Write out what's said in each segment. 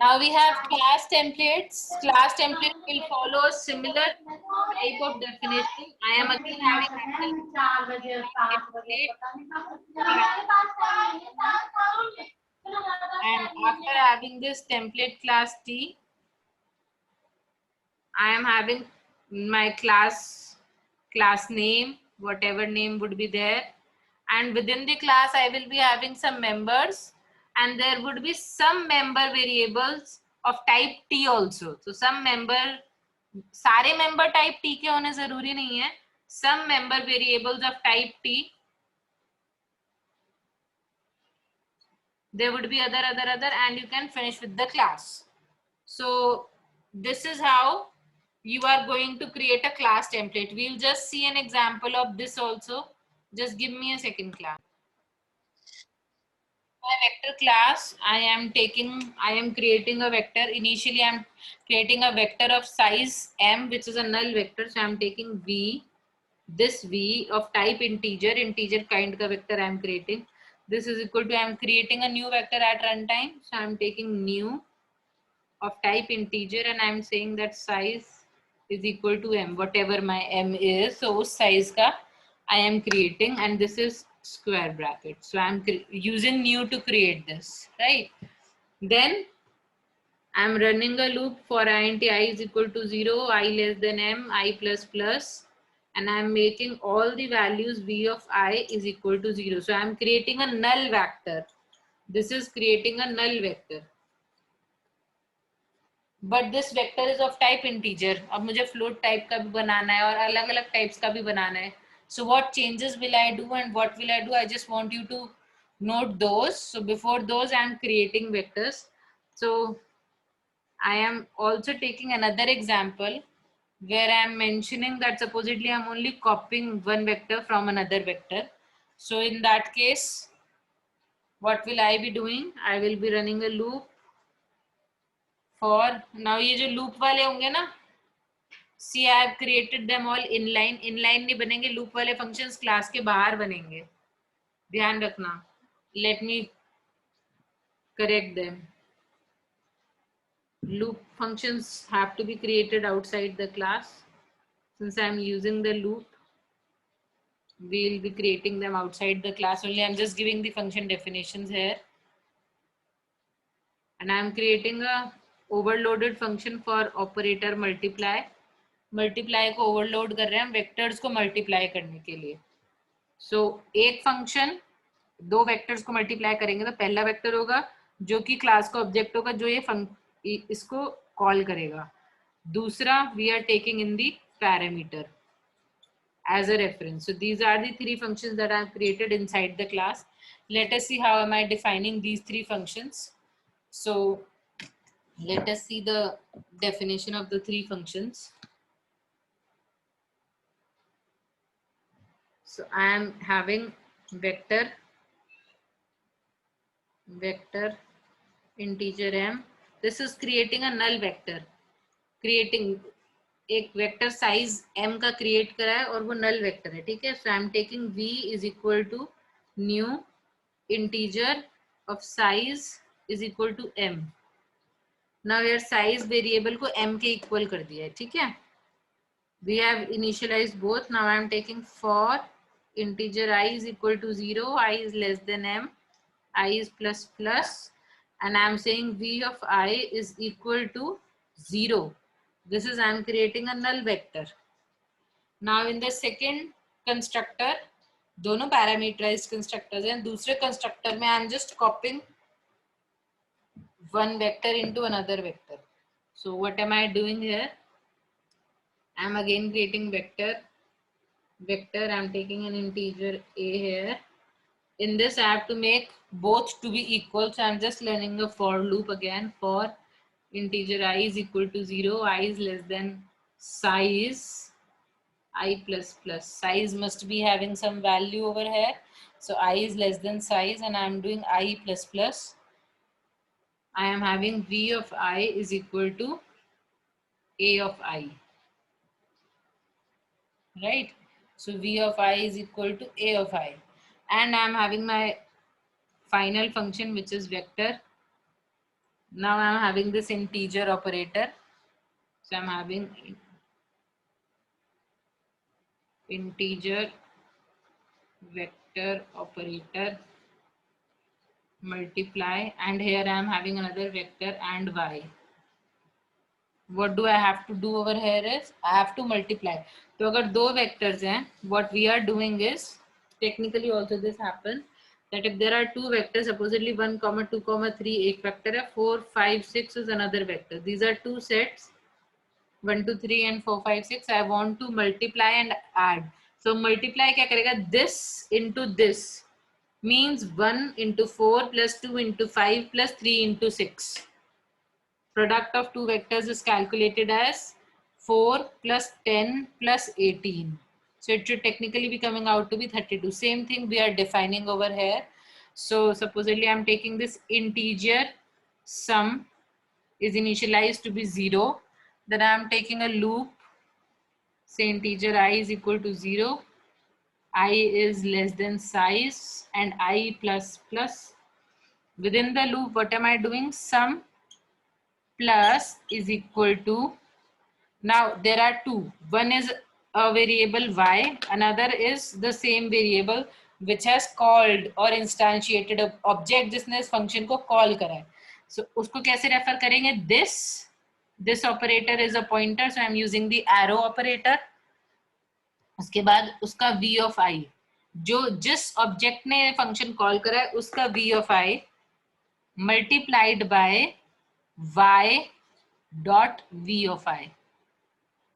Now we have class templates. Class template will follow a similar type of definition. I am again having template, and after having this template class T, I am having my class name, whatever name would be there, and within the class I will be having some members, and there would be some member variables of type T also. So some member, सारे member type T के होने जरूरी नहीं है. Some member variables of type T, there would be other, and you can finish with the class. So this is how you are going to create a class template. We'll just see an example of this also. Just give me a second class. My vector class, I am creating a vector. Initially, I'm creating a vector of size m, which is a null vector. So I'm taking v, this v of type integer kind ka vector I'm creating. This is equal to, I'm creating a new vector at runtime. So I'm taking new of type integer, and I'm saying that size is equal to m, whatever my m is. So us size ka I am creating, and this is square bracket. So I'm using new to create this, right? Then I'm running a loop for int I is equal to 0, I less than m, I plus plus, and I'm making all the values v of I is equal to 0. So I'm creating a null vector. This is creating a null vector. But this vector is of type integer. अब मुझे float type का भी बनाना है और अलग अलग types का भी बनाना है. So what changes will I do and what will I do, I just want you to note those. So before those I am creating vectors. So I am also taking another example where I am mentioning that supposedly I'm only copying one vector from another vector. So in that case, what will I be doing? I will be running a loop for, now ये जो loop वाले होंगे ना, See, I have created them all inline. Inline नहीं बनेंगे, loop वाले functions class के बाहर बनेंगे. ध्यान रखना. Let me correct them. Loop functions have to be created outside the class. Since I am using the loop, we will be creating them outside the class only. I am just giving the function definitions here. And I am creating a overloaded function for operator multiply. Multiply को overload कर रहे हैं हम vectors को multiply करने के लिए. सो एक फंक्शन दो वेक्टर्स को मल्टीप्लाई करेंगे तो पहला वेक्टर होगा जो कि क्लास का ऑब्जेक्ट होगा, जो ये इसको कॉल करेगा. दूसरा we are taking in the parameter as a reference. So these are the three functions that I have created inside the class. Let us see how am I defining these three functions. So let us see the definition of the three functions. So I am having vector integer m. This is creating a null vector. Creating एक vector size m का create करा है और वो null vector है. ठीक है. So I am taking v is equal to new integer of size is equal to m. Now यार साइज वेरिएबल को m के इक्वल कर दिया है. ठीक है. We have initialized both. Now I am taking for integer i is equal to 0, i is less than m, i is plus plus, and I am saying v of I is equal to 0. This is I am creating a null vector. Now in the second constructor, दोनों parameterized constructors हैं. दूसरे constructor में I am just copying one vector into another vector. So what am I doing here? I am again creating vector. I am taking an integer a here. In this I have to make both to be equal, so I'm just learning a for loop again. For integer I is equal to 0, I is less than size, I plus plus. Size must be having some value over here, so I is less than size, and I'm doing I plus plus. I am having v of I is equal to a of I, right? So v of I is equal to a of I, and I'm having my final function, which is vector Now I'm having this integer operator. So I'm having integer vector operator multiply, and here I am having another vector and y. What do I have to do over here is I have to multiply. तो अगर दो vectors हैं, what we are doing is technically also this happens that if there are two vectors, supposedly 1, 2, 3 एक vector है, 4, 5, 6 is another vector. These are two sets 1, 2, 3 and 4, 5, 6. I want to multiply and add. So multiply क्या करेगा? This into this means 1 into 4 plus 2 into 5 plus 3 into 6. Product of two vectors is calculated as 4 plus 10 plus 18. So it should technically be coming out to be 32. Same thing we are defining over here. So supposedly I'm taking this integer sum is initialized to be 0. Then I'm taking a loop. Say integer I is equal to 0. I is less than size and I plus plus. Within the loop, what am I doing? Sum plus is equal to, now there are two. One is a variable y, another is the same variable which has called or instantiated a object जिसने इस function को call करा है. So उसको कैसे refer करेंगे? This operator is a pointer, so I'm using the arrow operator. उसके बाद उसका v of I, जो जिस ऑब्जेक्ट ने फंक्शन कॉल करा है उसका v of I multiplied by y dot v of I,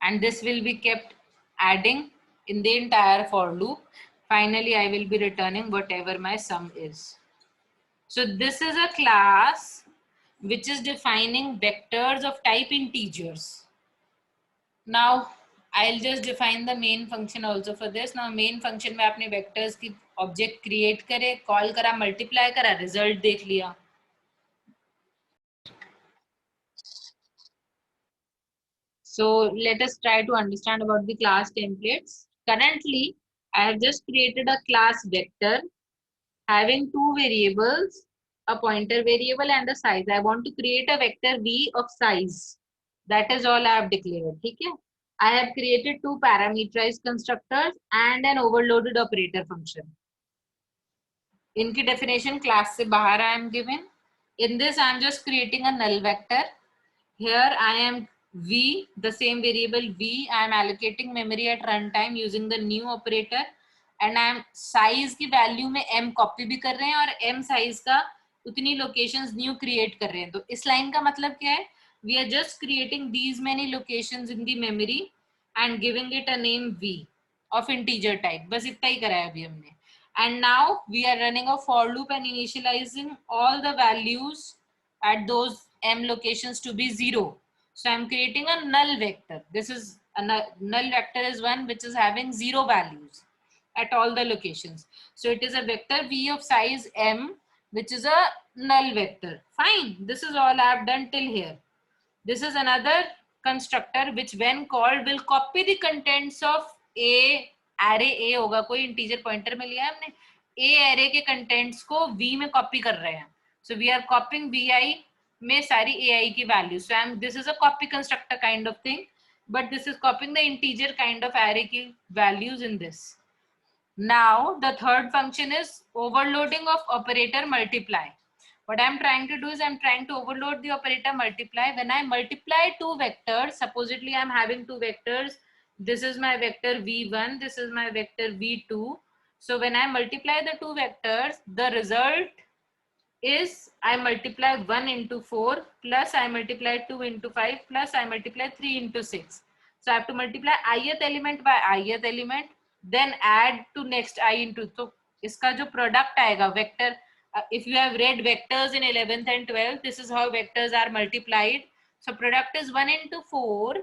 and this will be kept adding in the entire for loop. Finally, I will be returning whatever my sum is. So this is a class which is defining vectors of type integers. Now I'll just define the main function also for this. Now main function में आपने vectors की object create करे, call करा, multiply करा, result देख लिया. So let us try to understand about the class templates. Currently, I have just created a class vector having two variables, a pointer variable and a size. I want to create a vector v of size. That is all I have declared. Okay? I have created two parameterized constructors and an overloaded operator function. इनकी definition class से बाहर I am given. In this I am just creating a null vector. Here I am v, the same variable v, I am allocating memory at runtime using the new operator, and I am size की value में m copy भी कर रहे हैं और m size का उतनी locations new create कर रहे हैं. तो इस line का मतलब क्या है? We are just creating these many locations in the memory and giving it a name v of integer type. बस इतना ही करा है अभी हमने. And now we are running a for loop and initializing all the values at those m locations to be 0. So I'm creating a null vector. This is a null vector is one which is having 0 values at all the locations. So it is a vector v of size m, which is a null vector. Fine. This is all I have done till here. This is another constructor which when called will copy the contents of a array. A होगा कोई integer pointer में लिया है हमने, a array के contents को v में copy कर रहे हैं. So we are copying vi में सारी ai की values. So this is a copy constructor kind of thing, but this is copying the integer kind of array की values in this. Now the third function is overloading of operator multiply. What I'm trying to do is I'm trying to overload the operator multiply. When I multiply two vectors, supposedly I'm having two vectors. This is my vector v1, this is my vector v2. So when I multiply the two vectors, the result is I multiply 1 into 4 plus I multiply 2 into 5 plus I multiply 3 into 6. So I have to multiply ith element by ith element, then add to next I into. So इसका जो product आएगा vector, if you have read vectors in 11th and 12th, this is how vectors are multiplied. So product is 1 into 4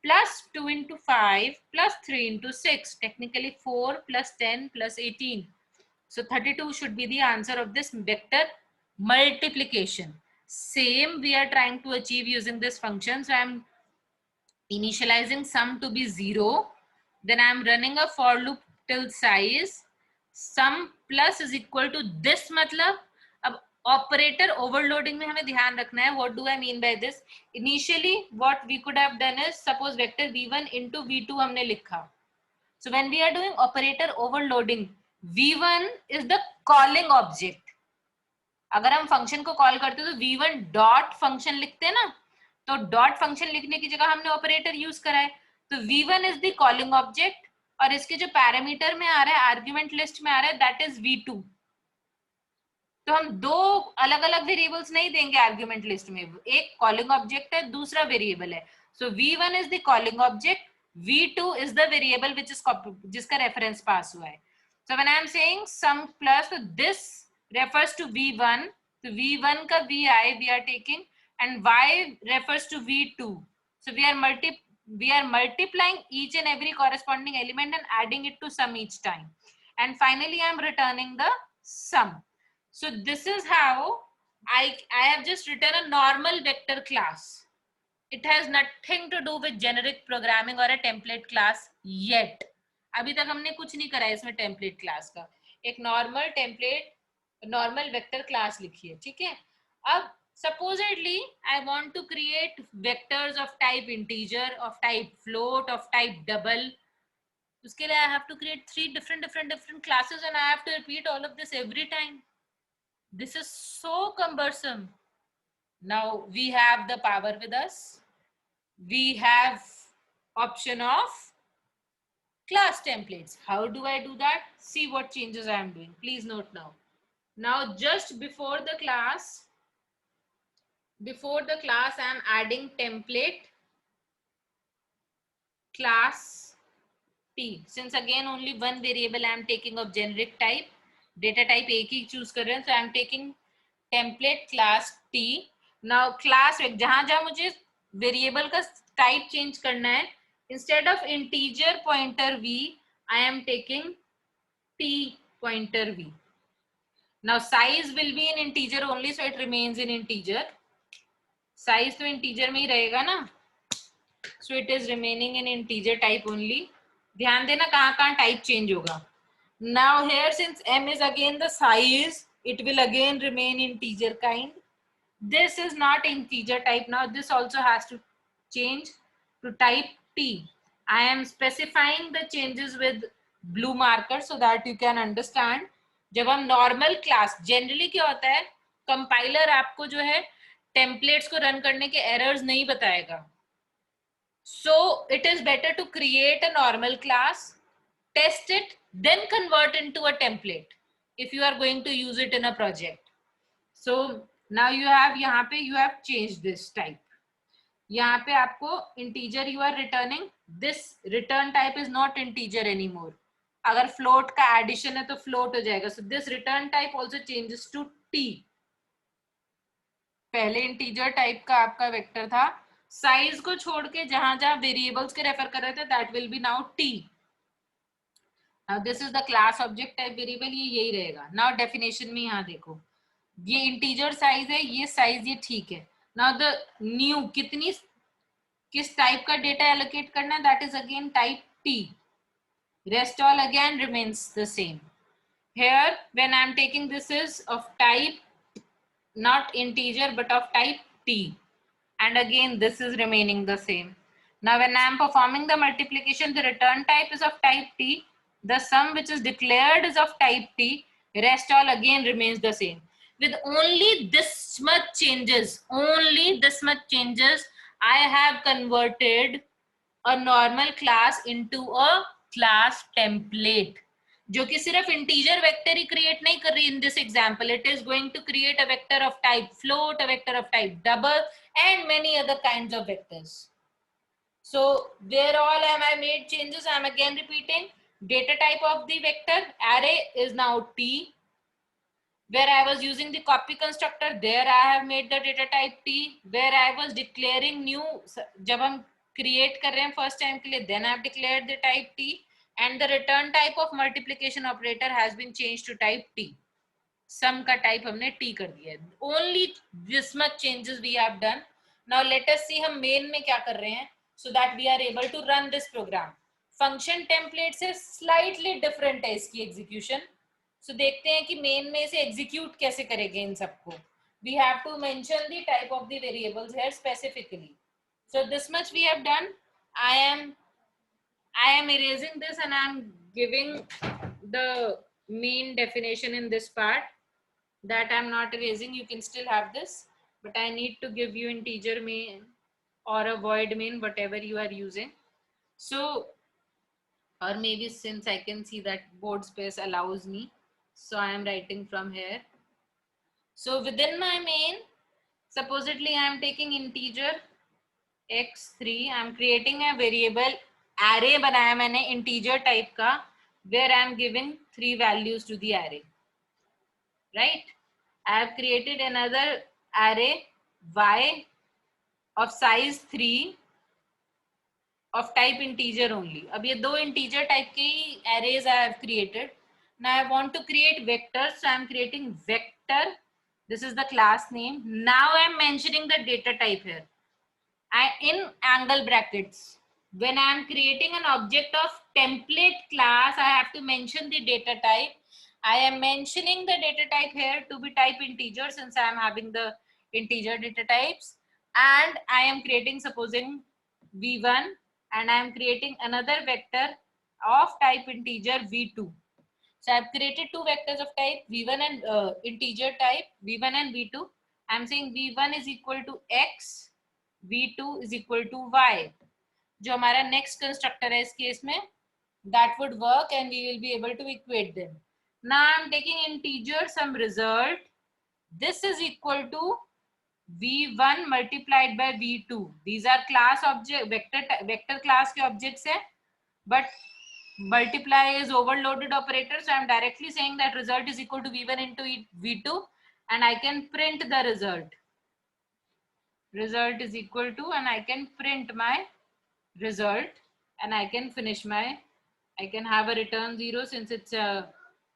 plus 2 into 5 plus 3 into 6. Technically 4 plus 10 plus 18. So 32 should be the answer of this vector multiplication. Same we are trying to achieve using this function. So I'm initializing sum to be 0. Then I'm running a for loop till size. Sum plus is equal to this, मतलब अब operator overloading में हमें ध्यान रखना है. What do I mean by this? Initially what we could have done is, suppose vector v1 into v2 हमने लिखा. So when we are doing operator overloading, v1 is the calling object. अगर हम function को call करते हैं तो v1 dot function लिखते हैं ना, तो डॉट फंक्शन लिखने की जगह हमने ऑपरेटर यूज करा है. तो v1 is the calling object, और इसके जो पैरामीटर में आ रहा है, आर्ग्यूमेंट लिस्ट में आ रहा है, दैट इज v2. तो हम दो अलग अलग वेरिएबल्स नहीं देंगे आर्ग्यूमेंट लिस्ट में, एक कॉलिंग ऑब्जेक्ट है, दूसरा वेरिएबल है. So v1 is the calling object, v2 is the variable which is जिसका रेफरेंस पास हुआ है. So when I am saying sum plus, this refers to v1, so v1 का vi we are taking, and y refers to v2. So we are multiplying each and every corresponding element and adding it to sum each time, and finally I am returning the sum. So this is how I have just written a normal vector class. It has nothing to do with generic programming or a template class yet. अभी तक हमने कुछ नहीं करा है इसमें template class का. एक नॉर्मल वेक्टर क्लास लिखी है, ठीक है. अब supposedly I want to create vectors of type integer, of type float, of type double. उसके लिए I have to create 3 different classes and I have to repeat all of this every time. This is so cumbersome. Now we have the power with us. We have option of class templates. How do I do that? See what changes I am doing. Please note now. Now just before the class I am adding template class t. Since again only one variable I am taking of generic type, data type एक ही choose कर रहे हैं, so I am taking template class t. Now class जहां मुझे variable का type change करना है, instead of integer pointer v I am taking t pointer v. Now size will be in integer only, so it remains in integer. Size तो integer में ही रहेगा ना, so it is remaining in integer type only. ध्यान देना कहाँ type change होगा. Now here since m is again the size, it will again remain integer kind. This is not integer type. Now this also has to change to type t. I am specifying the changes with blue marker so that you can understand. जब हम normal class, generally क्या होता है, compiler आपको जो है templates को run करने के एरर्स नहीं बताएगा. So it is better to create a normal class, test it, then convert into a template if you are going to use it in a project. So now you have change this type. यहाँ पे आपको integer you are returning, this return type is not integer anymore. अगर float का addition है तो float हो जाएगा. So this return type also changes to T. पहले इंटीजर टाइप का आपका वेक्टर था, साइज को छोड़ के जहां जहां वेरिएबल्स के रेफर कर रहे थे, that will be now T. Now this is the class object type variable, ये यही रहेगा. नाउ डेफिनेशन में यहाँ देखो, ये इंटीजर साइज है, ये साइज, ये ठीक है. नाउ द न्यू किस टाइप का डेटा एलोकेट करना है, that is again type T. Rest all again remains the same. Here when I am taking, this is of type not integer but of type t, and again this is remaining the same. Now when I am performing the multiplication, the return type is of type t, the sum which is declared is of type t, rest all again remains the same. With only this much changes, I have converted a normal class into a class template, जो कि सिर्फ integer vector ही create नहीं कर रही. In this example it is going to create a vector of type float, a vector of type double, and many other kinds of vectors. So where all am I made changes, I am again repeating. Data type of the vector array is now t. Where I was using the copy constructor, there I have made the data type t. Where I was declaring new, जब हम create कर रहे हैं first time के लिए, then I have declared the type t, and the return type of multiplication operator has been changed to type t. sum का type हमने t कर दिया है. Only this much changes we have done. Now let us see हम main में क्या कर रहे हैं, so that we are able to run this program. Function template से slightly different है इसकी execution. सो देखते हैं कि मेन में इसे एग्जीक्यूट कैसे करेंगे इन सबको. We have to mention the type of the variables here specifically. So this much we have done. I am erasing this and I am giving the main definition in this part. That I'm not erasing, you can still have this, but I need to give you integer main or a void main, whatever you are using. So, or maybe since I can see that board space allows me, so I am writing from here. So within my main, supposedly I am taking integer x3, I am creating a variable array बनाया मैंने integer type का, where I am giving 3 values to the array, right? I have created another array y of size 3 of type integer only. अब ये दो integer type के ही arrays I have created. Now I want to create vectors, so I am creating vector. This is the class name. Now I am mentioning the data type here. In angle brackets, when I am creating an object of template class, I have to mention the data type. I am mentioning the data type here to be type integer since I am having the integer data types, and I am creating supposing v1, and I am creating another vector of type integer v2. So I've created two vectors of type v1 and integer type v1 and v2. I'm saying v1 is equal to x, v2 is equal to y. जो हमारा next constructor है इस case में, that would work and we will be able to equate them. Now I'm taking integer some result. This is equal to v1 multiplied by v2. These are class object vector class के objects है, but multiply is overloaded operator, so I'm directly saying that result is equal to v1 into v2, and I can print the result. Result is equal to, and I can print my result, and I can finish my, I can have a return 0 since it's a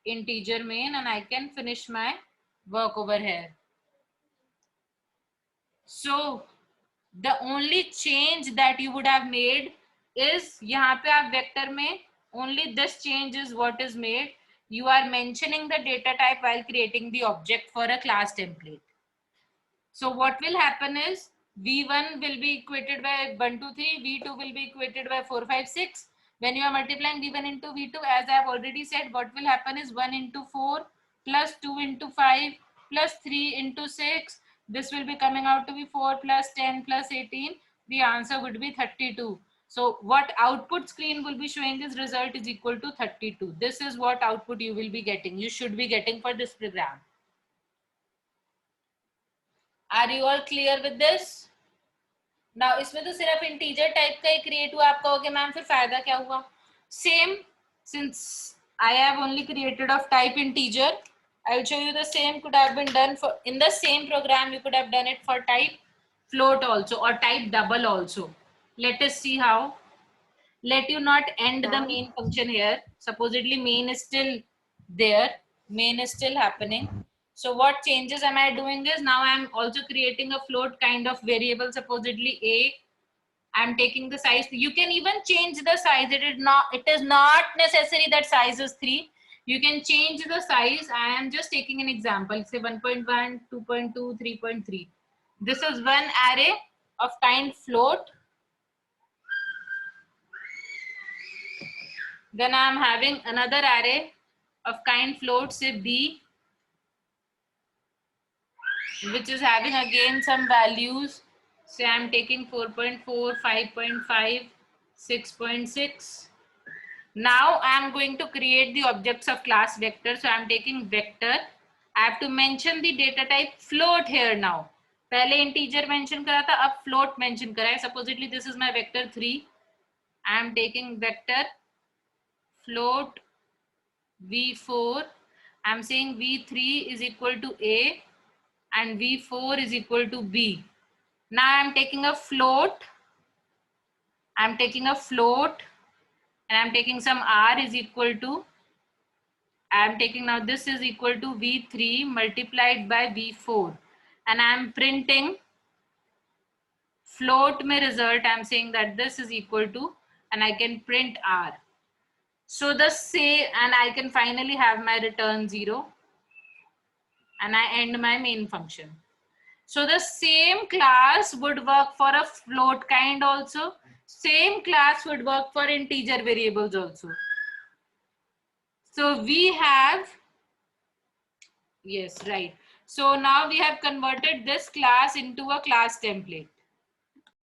integer main, and I can finish my work over here. So the only change that you would have made is यहाँ पे आप vector में only this change is what is made. You are mentioning the data type while creating the object for a class template. So what will happen is v1 will be equated by 1 2 3, v2 will be equated by 4 5 6. When you are multiplying v1 into v2, as I have already said, what will happen is 1 into 4 plus 2 into 5 plus 3 into 6. This will be coming out to be 4 plus 10 plus 18. The answer would be 32. So what output screen will be showing is result is equal to 32. This is what output you will be getting. You should be getting for this program. Are you all clear with this? Now इसमें तो सिर्फ integer type का ही create हुआ. आप कहोगे ma'am फिर फायदा क्या हुआ? Same, since I have only created of type integer, I will show you the same could have been done for in the same program. You could have done it for type float also or type double also. Let us see how. Let you not end the main function here. Supposedly main is still there. Main is still happening. So what changes am I doing is now I'm also creating a float kind of variable, supposedly a. I'm taking the size. You can even change the size. It is not necessary that size is 3. You can change the size. I am just taking an example. Say 1.1, 2.2, 3.3. This is one array of kind float. Then I am having another array of kind float, say b, which is having again some values. Say I am taking 4.4, 5.5, 6.6. Now I am going to create the objects of class vector. So I am taking vector. I have to mention the data type float here now. पहले integer mention करा था, अब float mention करा है. Supposedly this is my vector 3. I am taking vector float v4. I am saying v3 is equal to a and v4 is equal to b. Now I am taking a float. I am taking a float and I am taking some r is equal to, I am taking now this is equal to v3 multiplied by v4, and I am printing float mein result. I am saying that this is equal to, and I can print r. So the say, and I can finally have my return 0, and I end my main function. So the same class would work for a float kind also. Same class would work for integer variables also. So we have, yes, right. So now we have converted this class into a class template.